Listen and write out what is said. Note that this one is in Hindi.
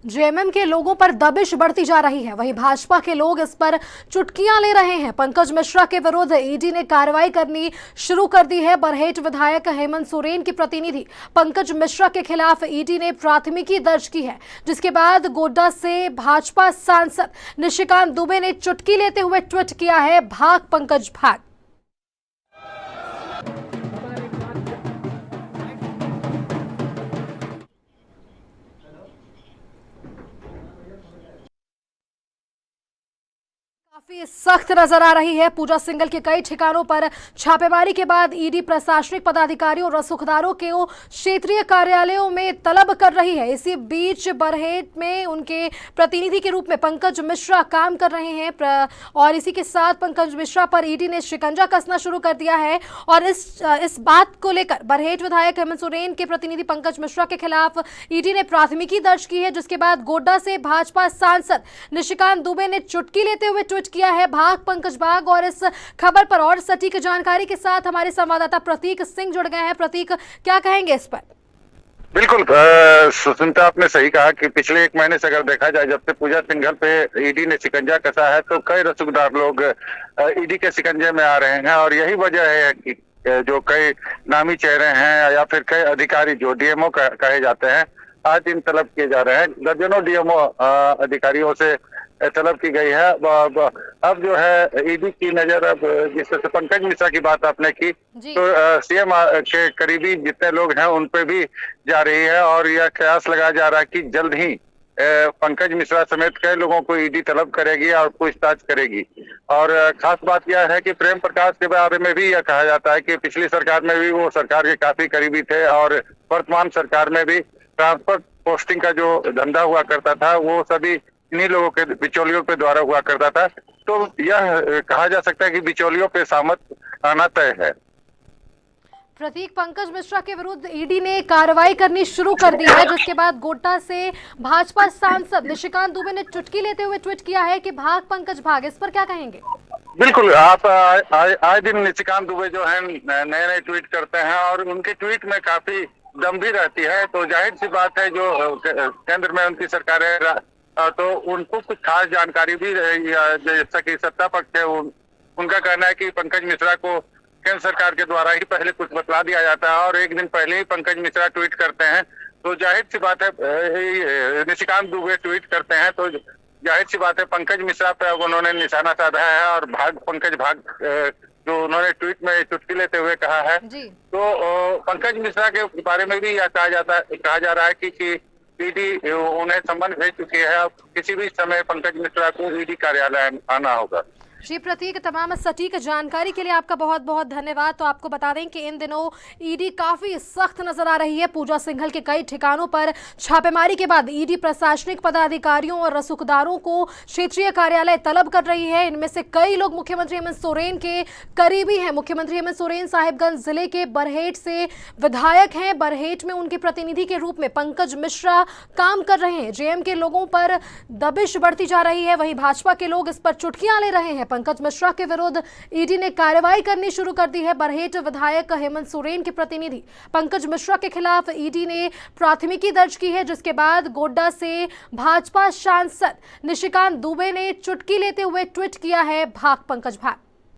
जेएमएम के लोगों पर दबिश बढ़ती जा रही है, वहीं भाजपा के लोग इस पर चुटकियां ले रहे हैं। पंकज मिश्रा के विरुद्ध ईडी ने कार्रवाई करनी शुरू कर दी है। बरहेट विधायक हेमंत सोरेन की प्रतिनिधि पंकज मिश्रा के खिलाफ ईडी ने प्राथमिकी दर्ज की है, जिसके बाद गोड्डा से भाजपा सांसद निशिकांत दुबे ने चुटकी लेते हुए ट्वीट किया है, भाग पंकज भाग। काफी सख्त नजर आ रही है। पूजा सिंगल के कई ठिकानों पर छापेमारी के बाद ईडी प्रशासनिक पदाधिकारियों और रसूखदारों के क्षेत्रीय कार्यालयों में तलब कर रही है। इसी बीच बरहेट में उनके प्रतिनिधि के रूप में पंकज मिश्रा काम कर रहे हैं और इसी के साथ पंकज मिश्रा पर ईडी ने शिकंजा कसना शुरू कर दिया है। और इस बात को लेकर बरहेट विधायक हेमंत सोरेन के प्रतिनिधि पंकज मिश्रा के खिलाफ ईडी ने प्राथमिकी दर्ज की है, जिसके बाद गोड्डा से भाजपा सांसद निशिकांत दुबे ने चुटकी लेते हुए ट्वीट किया है, भाग पंकज भाग। और इस खबर पर और सटीक जानकारी के साथ हमारे संवाददाता प्रतीक सिंह जुड़ गए हैं। प्रतीक, क्या कहेंगे इस पर? बिल्कुल सुष्मिता, आपने सही कहा कि पिछले एक महीने से अगर देखा जाए, जब से पूजा सिंघल पे ईडी ने शिकंजा कसा है, तो कई रसूखदार लोग ईडी के शिकंजे में आ रहे हैं। और यही वजह है कि जो कई नामी चेहरे हैं या फिर कई अधिकारी जो डीएमओ कहे जाते हैं, आज इन तलब किए जा रहे हैं। दर्जनों डीएमओ अधिकारियों से तलब की गई है। अब जो है ईडी की नजर, अब जिस तरह से पंकज मिश्रा की बात आपने की, तो सीएम के करीबी जितने लोग हैं उन पे भी जा रही है। और यह कयास लगाया जा रहा है कि जल्द ही पंकज मिश्रा समेत कई लोगों को ईडी तलब करेगी और पूछताछ करेगी। और खास बात यह है कि प्रेम प्रकाश के बारे में भी यह कहा जाता है कि पिछली सरकार में भी वो सरकार के काफी करीबी थे और वर्तमान सरकार में भी ट्रांसफर पोस्टिंग का जो धंधा हुआ करता था वो सभी इन्हीं लोगों के बिचौलियों के द्वारा हुआ करता था। तो यह कहा जा सकता है कि बिचौलियों पे सामत आना तय है। प्रतीक, पंकज मिश्रा के विरुद्ध ईडी ने कार्रवाई करनी शुरू कर दी है, जिसके बाद गोड्डा से भाजपा सांसद निशिकांत दुबे ने चुटकी लेते हुए ट्वीट किया है कि भाग पंकज भाग। इस पर क्या कहेंगे? बिल्कुल, आप आए दिन निशिकांत दुबे जो है नए नए ट्वीट करते हैं और उनके ट्वीट में काफी दम भी रहती है। तो जाहिर सी बात है, जो केंद्र में उनकी सरकार है तो उनको कुछ खास जानकारी भी जैसा कि सत्ता पक्ष है उनका कहना है कि पंकज मिश्रा को केंद्र सरकार के द्वारा ही पहले कुछ बतला दिया जाता है और एक दिन पहले ही पंकज मिश्रा ट्वीट करते हैं। तो जाहिर सी बात है, निशिकांत दुबे ट्वीट करते हैं तो जाहिर सी बात है पंकज मिश्रा पे अब उन्होंने निशाना साधा है और भाग पंकज भाग जो उन्होंने ट्वीट में चुटकी लेते हुए कहा है। तो पंकज मिश्रा के बारे में भी यह कहा जा रहा है कि ईडी उन्हें सम्मन भेज चुकी है। अब किसी भी समय पंकज मिश्रा को ईडी कार्यालय आना होगा। जी प्रतीक, तमाम सटीक जानकारी के लिए आपका बहुत बहुत धन्यवाद। तो आपको बता दें कि इन दिनों ईडी काफी सख्त नजर आ रही है। पूजा सिंघल के कई ठिकानों पर छापेमारी के बाद ईडी प्रशासनिक पदाधिकारियों और रसूखदारों को क्षेत्रीय कार्यालय तलब कर रही है। इनमें से कई लोग मुख्यमंत्री हेमंत सोरेन के करीबी हैं। मुख्यमंत्री हेमंत सोरेन साहिबगंज जिले के बरहेट से विधायक हैं। बरहेट में उनके प्रतिनिधि के रूप में पंकज मिश्रा काम कर रहे हैं। जेएम के लोगों पर दबिश बढ़ती जा रही है, वहीं भाजपा के लोग इस पर चुटकियां ले रहे हैं। पंकज मिश्रा के विरुद्ध ईडी ने कार्रवाई करनी शुरू कर दी है। बरहेट विधायक हेमंत सोरेन के प्रतिनिधि पंकज मिश्रा के खिलाफ ईडी ने प्राथमिकी दर्ज की है, जिसके बाद गोड्डा से भाजपा सांसद निशिकांत दुबे ने चुटकी लेते हुए ट्वीट किया है, भाग पंकज भाग।